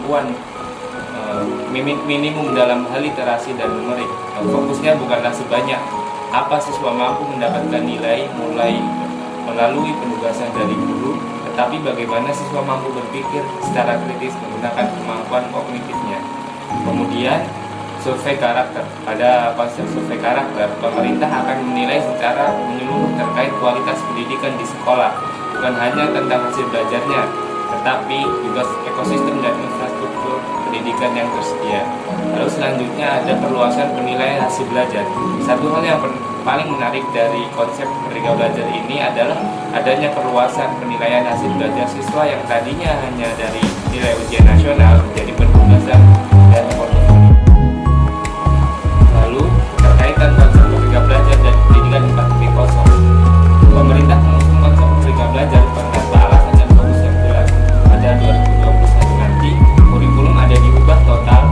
kemampuan minimum dalam hal literasi dan numerik. Fokusnya bukanlah sebanyak apa siswa mampu mendapatkan nilai mulai melalui penugasan dari guru, tetapi bagaimana siswa mampu berpikir secara kritis menggunakan kemampuan kognitifnya. Kemudian survei karakter. Pada konsep survei karakter, pemerintah akan menilai secara menyeluruh terkait kualitas pendidikan di sekolah, bukan hanya tentang hasil belajarnya, tetapi juga ekosistem dan infrastruktur pendidikan yang tersedia. Lalu selanjutnya ada perluasan penilaian hasil belajar. Satu hal yang paling menarik dari konsep Merdeka Belajar ini adalah adanya perluasan penilaian hasil belajar siswa yang tadinya hanya dari nilai ujian nasional menjadi penugasan dan portofolio. Lalu terkaitan konsep Merdeka Belajar dan pendidikan 4.0, pemerintah mengusung konsep Merdeka Belajar tanpa alasan dan fokus yang jelas. Pada 2021 nanti, kurikulum ada diubah total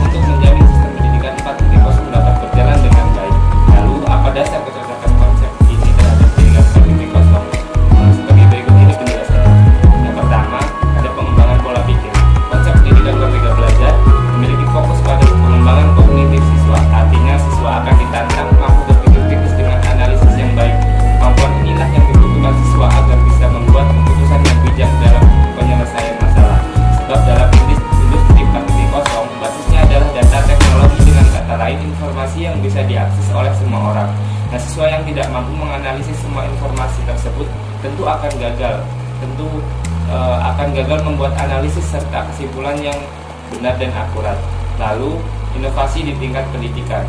untuk menjamin sistem pendidikan 4.0 dapat berjalan dengan baik. Lalu, apa dasar kecocokan konsep ini terhadap pendidikan 4.0? Sebagai berikut ini penjelasannya. Yang pertama, ada pengembangan pola pikir. Konsep pendidikan Merdeka Belajar memiliki fokus pada pengembangan kognitif siswa. Artinya, siswa akan ditantang mampu berpikir kritis dengan analisis yang baik. Kemampuan inilah yang dibutuhkan siswa agar bisa membuat keputusan yang bijak dalam penyelesaian masalah. Sebab dalam industri 4.0, basisnya adalah data teknologi, dengan kata lain informasi yang bisa diakses oleh semua orang. Nah, siswa yang tidak mampu menganalisis semua informasi tersebut tentu akan gagal membuat analisis serta kesimpulan yang benar dan akurat. Lalu, inovasi di tingkat pendidikan.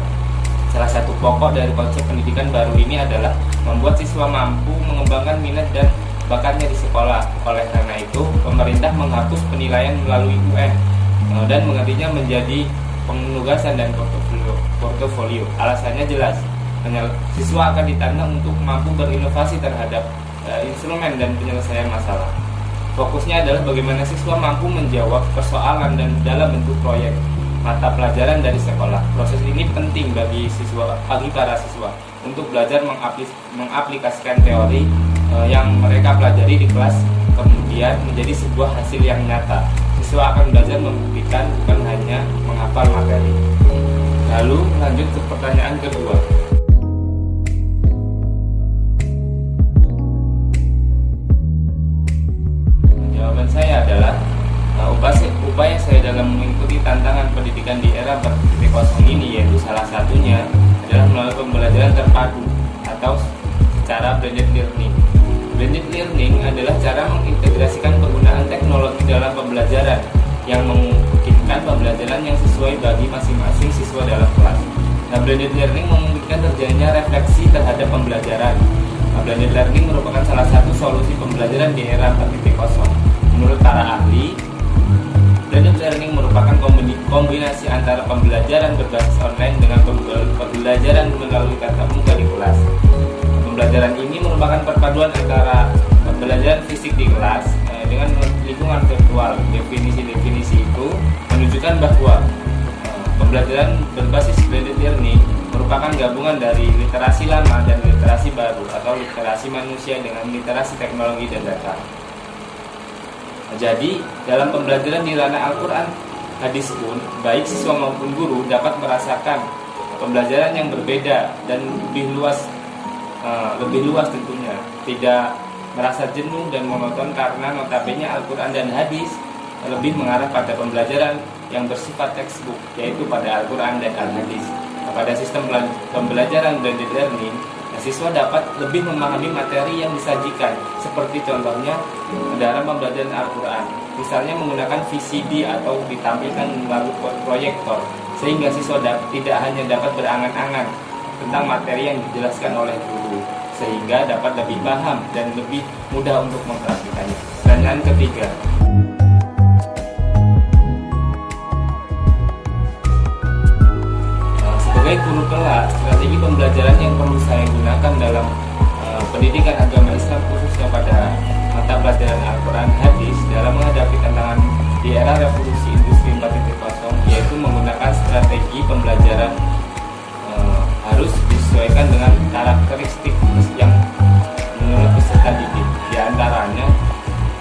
Salah satu pokok dari konsep pendidikan baru ini adalah membuat siswa mampu mengembangkan minat dan bakatnya di sekolah. Oleh karena itu, pemerintah menghapus penilaian melalui UN dan menggantinya menjadi penugasan dan portofolio. Alasannya jelas, siswa akan ditantang untuk mampu berinovasi terhadap instrumen dan penyelesaian masalah. Fokusnya adalah bagaimana siswa mampu menjawab persoalan dan dalam bentuk proyek mata pelajaran dari sekolah. Proses ini penting bagi para siswa untuk belajar mengaplikasikan teori yang mereka pelajari di kelas, kemudian menjadi sebuah hasil yang nyata. Siswa akan belajar membuktikan, bukan hanya menghafal materi. Lalu lanjut ke pertanyaan kedua. Jawaban saya adalah upaya saya dalam mengikuti tantangan pendidikan di era 4.0 ini, yaitu salah satunya adalah melalui pembelajaran terpadu atau cara blended learning. Blended learning adalah cara mengintegrasikan penggunaan teknologi dalam pembelajaran yang memungkinkan pembelajaran yang sesuai bagi masing-masing siswa dalam kelas. Nah, blended learning memungkinkan terjadinya refleksi terhadap pembelajaran. Nah, blended learning merupakan salah satu solusi pembelajaran di era 4.0. Menurut para ahli, blended learning merupakan kombinasi antara pembelajaran berbasis online dengan pembelajaran melalui tatap muka di kelas. Pembelajaran ini merupakan perpaduan antara pembelajaran fisik di kelas dengan lingkungan virtual. Definisi-definisi itu menunjukkan bahwa pembelajaran berbasis blended learning merupakan gabungan dari literasi lama dan literasi baru, atau literasi manusia dengan literasi teknologi dan data. Jadi, dalam pembelajaran di ranah Al-Quran, hadis pun, baik siswa maupun guru dapat merasakan pembelajaran yang berbeda dan lebih luas tentunya. Tidak merasa jenuh dan monoton karena notabene Al-Quran dan hadis lebih mengarah pada pembelajaran yang bersifat textbook, yaitu pada Al-Quran dan Al-Hadis. Pada sistem pembelajaran blended learning, siswa dapat lebih memahami materi yang disajikan, seperti contohnya dalam pembelajaran Al-Quran, misalnya menggunakan VCD atau ditampilkan melalui proyektor, sehingga siswa tidak hanya dapat berangan-angan tentang materi yang dijelaskan oleh guru, sehingga dapat lebih paham dan lebih mudah untuk mempraktikkannya. Pertanyaan ketiga. Sebagai guru kelas, strategi pembelajaran yang perlu saya gunakan dalam pendidikan agama Islam, khususnya pada mata pelajaran Al-Quran hadis, dalam menghadapi tantangan di era revolusi industri 4.0, yaitu menggunakan strategi pembelajaran harus disesuaikan dengan karakteristik yang menurut peserta didik. Di antaranya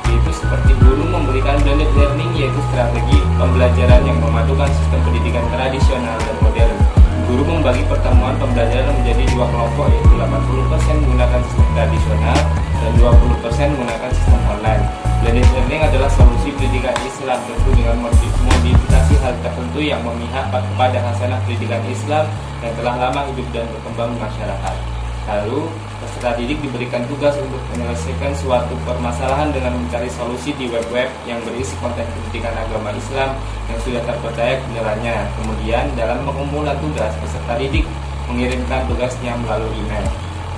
yaitu seperti guru memberikan blended learning, yaitu strategi pembelajaran yang memadukan sistem pendidikan tradisional dan modern. Guru membagi pertemuan pembelajaran menjadi dua kelompok, yaitu 80% menggunakan sistem tradisional dan 20% menggunakan sistem online. Blended learning adalah solusi pendidikan Islam, tentu dengan modifikasi hal tertentu yang memihak kepada hasanah pendidikan Islam yang telah lama hidup dan berkembang di masyarakat. Lalu, peserta didik diberikan tugas untuk menyelesaikan suatu permasalahan dengan mencari solusi di web-web yang berisi konten pendidikan agama Islam yang sudah terpercaya kebenarannya. Kemudian, dalam pengumpulan tugas, peserta didik mengirimkan tugasnya melalui email.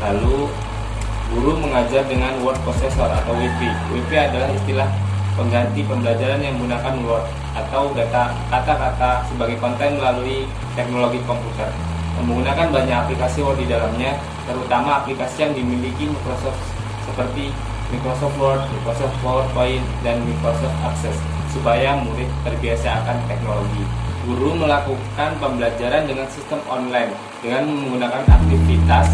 Lalu, guru mengajar dengan word processor atau WP. WP adalah istilah pengganti pembelajaran yang menggunakan word atau kata-kata sebagai konten melalui teknologi komputer. Menggunakan banyak aplikasi Word di dalamnya, terutama aplikasi yang dimiliki Microsoft seperti Microsoft Word, Microsoft PowerPoint, dan Microsoft Access, supaya murid terbiasa akan teknologi. Guru melakukan pembelajaran dengan sistem online dengan menggunakan aktivitas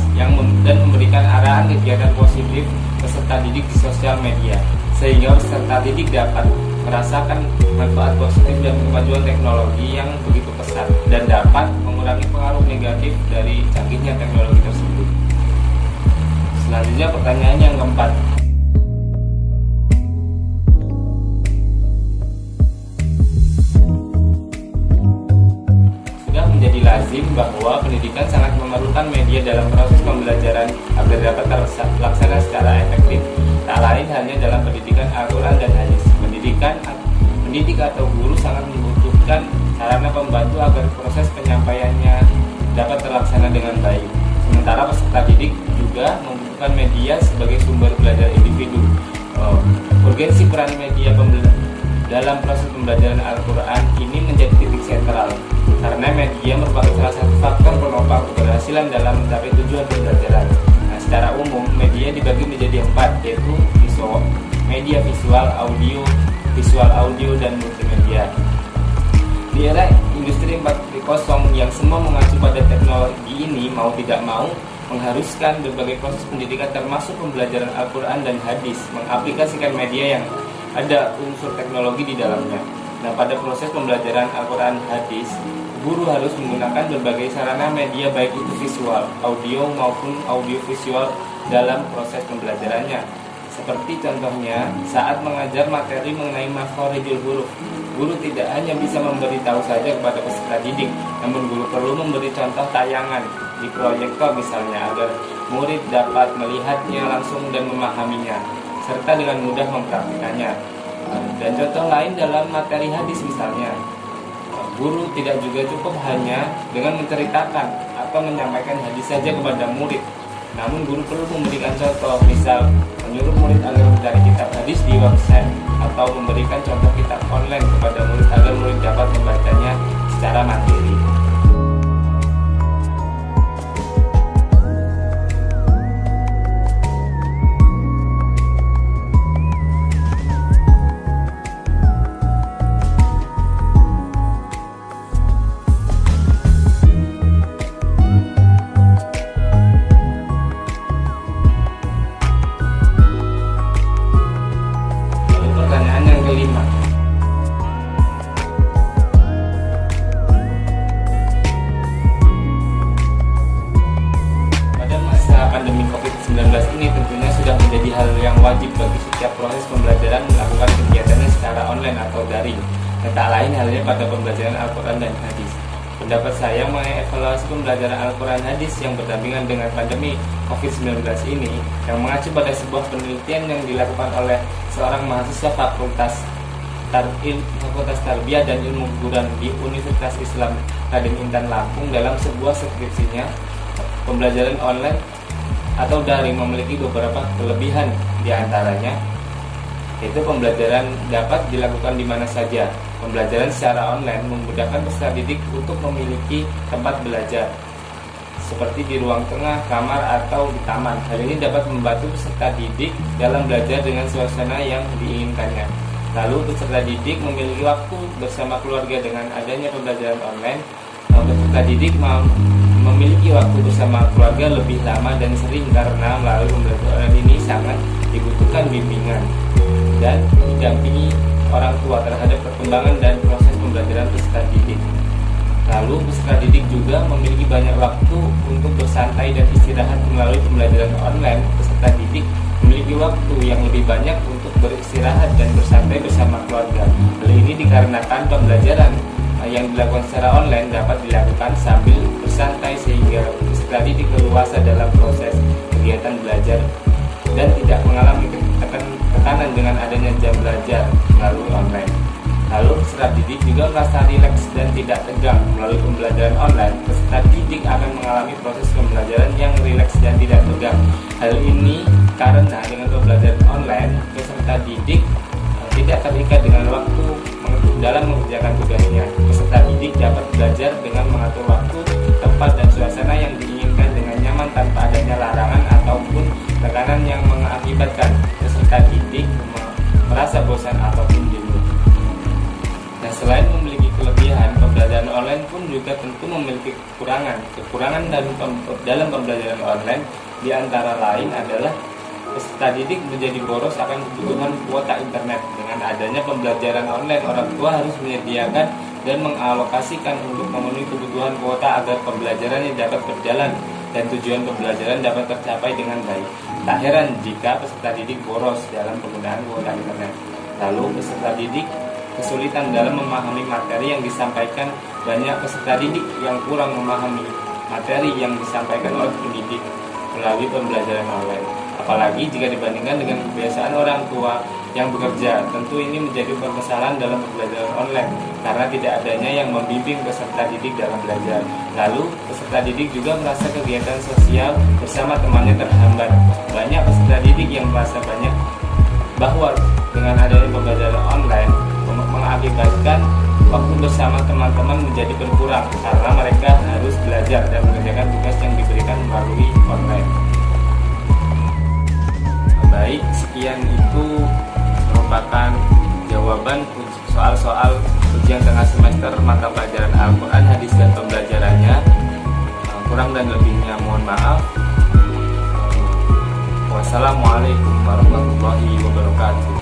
dan memberikan arahan kegiatan positif peserta didik di sosial media, sehingga peserta didik dapat merasakan manfaat positif dan kemajuan teknologi yang begitu pesat dan dapat mengurangi pengaruh negatif dari canggihnya teknologi tersebut. Selanjutnya pertanyaan yang keempat. Sudah menjadi lazim bahwa pendidikan sangat memerlukan media dalam proses pembelajaran agar dapat terlaksana secara efektif. Tak lain halnya dalam pendidikan Al-Quran dan Hadis. Pendidik atau guru sangat membutuhkan sarana pembantu agar proses penyampaiannya dapat terlaksana dengan baik. Sementara peserta didik juga membutuhkan media sebagai sumber belajar individu. Urgensi peran media dalam proses pembelajaran Al-Quran ini menjadi titik sentral, karena media merupakan salah satu faktor penopang keberhasilan dalam mencapai tujuan pembelajaran. Nah, secara umum media dibagi menjadi 4, yaitu media visual audio, dan multimedia. Di era industri 4.0 yang semua mengacu pada teknologi ini, mau tidak mau mengharuskan berbagai proses pendidikan termasuk pembelajaran Al-Quran dan Hadis mengaplikasikan media yang ada unsur teknologi di dalamnya. Nah, pada proses pembelajaran Al-Quran Hadis, guru harus menggunakan berbagai sarana media baik itu visual, audio maupun audiovisual dalam proses pembelajarannya. Seperti contohnya saat mengajar materi mengenai makhorijul huruf, guru tidak hanya bisa memberitahu saja kepada peserta didik, namun guru perlu memberi contoh tayangan di proyektor misalnya, agar murid dapat melihatnya langsung dan memahaminya, serta dengan mudah mempraktikannya. Dan contoh lain dalam materi hadis misalnya, guru tidak juga cukup hanya dengan menceritakan atau menyampaikan hadis saja kepada murid, namun guru perlu memberikan contoh, misal menyuruh murid agar mencari kitab hadis di website atau memberikan contoh kitab online kepada murid agar murid dapat membacanya secara mandiri. Pandemi COVID-19 ini tentunya sudah menjadi hal yang wajib bagi setiap proses pembelajaran melakukan kegiatannya secara online atau daring. Dan tak lain halnya pada pembelajaran Al-Quran dan Hadis. Pendapat saya mengenai evaluasi pembelajaran Al-Quran Hadis yang berdampingan dengan pandemi COVID-19 ini, yang mengacu pada sebuah penelitian yang dilakukan oleh seorang mahasiswa Fakultas Tarbiyah dan Ilmu Guguran di Universitas Islam Raden Intan Lampung. Dalam sebuah skripsinya, pembelajaran online atau daring memiliki beberapa kelebihan, diantaranya yaitu pembelajaran dapat dilakukan di mana saja. Pembelajaran secara online memudahkan peserta didik untuk memiliki tempat belajar seperti di ruang tengah, kamar, atau di taman. Hal ini dapat membantu peserta didik dalam belajar dengan suasana yang diinginkannya. Lalu peserta didik memiliki waktu bersama keluarga. Dengan adanya pembelajaran online, peserta didik memiliki waktu bersama keluarga lebih lama dan sering, karena melalui pembelajaran ini sangat dibutuhkan bimbingan. dan didampingi orang tua terhadap perkembangan dan proses pembelajaran peserta didik. Lalu peserta didik juga memiliki banyak waktu untuk bersantai dan istirahat melalui pembelajaran online. Peserta didik memiliki waktu yang lebih banyak untuk beristirahat dan bersantai bersama keluarga. Hal ini dikarenakan pembelajaran yang dilakukan secara online dapat dilakukan sambil bersantai sehingga peserta didik leluasa dalam proses kegiatan belajar dan tidak mengalami tekanan dengan adanya jam belajar melalui online. Lalu peserta didik juga merasa rileks dan tidak tegang melalui pembelajaran online. Peserta didik akan mengalami proses pembelajaran yang rileks dan tidak tegang. Hal ini karena dengan pembelajaran online, peserta didik tidak terikat dengan waktu dalam mengerjakan tugasnya. Peserta didik dapat belajar dengan mengatur waktu, tempat, dan suasana yang diinginkan dengan nyaman tanpa adanya larangan ataupun tekanan yang mengakibatkan peserta didik merasa bosan ataupun jenuh. Nah, selain memiliki kelebihan, pembelajaran online pun juga tentu memiliki kekurangan. Kekurangan dalam pembelajaran online diantara lain adalah peserta didik menjadi boros akan kebutuhan kuota internet. Dengan adanya pembelajaran online, orang tua harus menyediakan dan mengalokasikan untuk memenuhi kebutuhan kuota agar pembelajarannya dapat berjalan dan tujuan pembelajaran dapat tercapai dengan baik. Tak heran jika peserta didik boros dalam penggunaan kuota internet. Lalu peserta didik kesulitan dalam memahami materi yang disampaikan. Banyak peserta didik yang kurang memahami materi yang disampaikan oleh pendidik melalui pembelajaran online. Apalagi jika dibandingkan dengan kebiasaan orang tua yang bekerja, tentu ini menjadi permasalahan dalam pembelajaran online karena tidak adanya yang membimbing peserta didik dalam belajar. Lalu peserta didik juga merasa kegiatan sosial bersama temannya terhambat. Banyak peserta didik yang merasa banyak bahwa dengan adanya pembelajaran online mengakibatkan waktu bersama teman-teman menjadi berkurang karena mereka harus belajar dan mengerjakan tugas yang diberikan melalui online. Baik, sekian itu merupakan jawaban soal-soal ujian tengah semester mata pelajaran Al-Quran, hadis, dan pembelajarannya. Kurang dan lebihnya mohon maaf. Wassalamualaikum warahmatullahi wabarakatuh.